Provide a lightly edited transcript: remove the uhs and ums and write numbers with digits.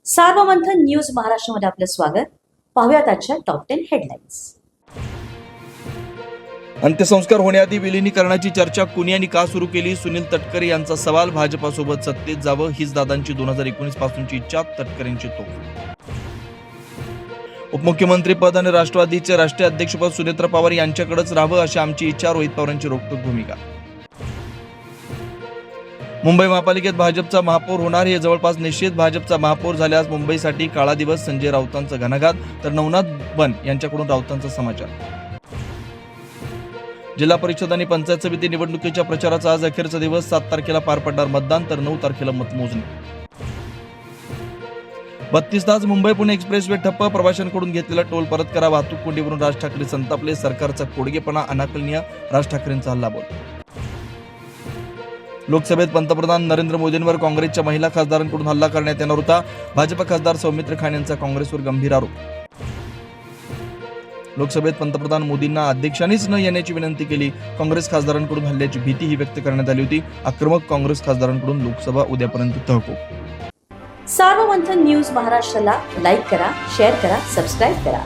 Sarvamanthan news महाराष्ट्रामध्ये आपलं स्वागत. पाहुयात आजच्या टॉप 10 हेडलाईन्स. अंत्यसंस्कार होण्याआधी विलिनीकरणाची चर्चा कुणी आणि का सुरू केली? सुनील तटकरे यांचा सवाल. भाजपासोबत सत्तेत जावं हीच दादांची 2019 पासूनची इच्छा. तटकरेंची तोफ. उपमुख्यमंत्री पद आणि राष्ट्रवादीचे राष्ट्रीय अध्यक्षपद सुनेत्र पवार यांच्याकडेच राहावं अशी आमची इच्छा. रोहित पवारांची रोखठोक भूमिका. मुंबई महापालिकेत भाजपचा महापौर होणार हे जवळपास निश्चित. भाजपचा महापौर झाल्यास मुंबईसाठी काळा दिवस. संजय राऊतांचा घणाघात तर नवनाथ बन यांच्याकडून राऊतांचा समाचार. जिल्हा परिषद आणि पंचायत समिती निवडणुकीच्या प्रचाराचा आज अखेरचा दिवस. 7 तारखेला पार पडणार मतदान तर 9 तारखेला मतमोजणी. 32 तास मुंबई पुणे एक्सप्रेसवे ठप्प. प्रवाशांकडून घेतलेला टोल परत करा. वाहतूक कोंडीवरून राज ठाकरे संतापले. सरकारचा कोडगेपणा अनाकलनीय. राज ठाकरेंचा हल्लाबोल. लोकसभेत पंतप्रधान नरेंद्र मोदींवर काँग्रेसच्या महिला खासदारांकडून हल्ला करण्यात येणार होता. भाजपा खासदार सौमित्र खान यांचा काँग्रेसवर गंभीर आरोप. लोकसभेत पंतप्रधान मोदींना अध्यक्षांनीच न येण्याची विनंती केली. काँग्रेस खासदारांकडून हल्ल्याची भीतीही व्यक्त करण्यात आली होती. आक्रमक काँग्रेस खासदारांकडून लोकसभा उद्यापर्यंत तहकूब. सार्वमंथन न्यूज महाराष्ट्राला लाईक करा, शेअर करा, सबस्क्राईब करा.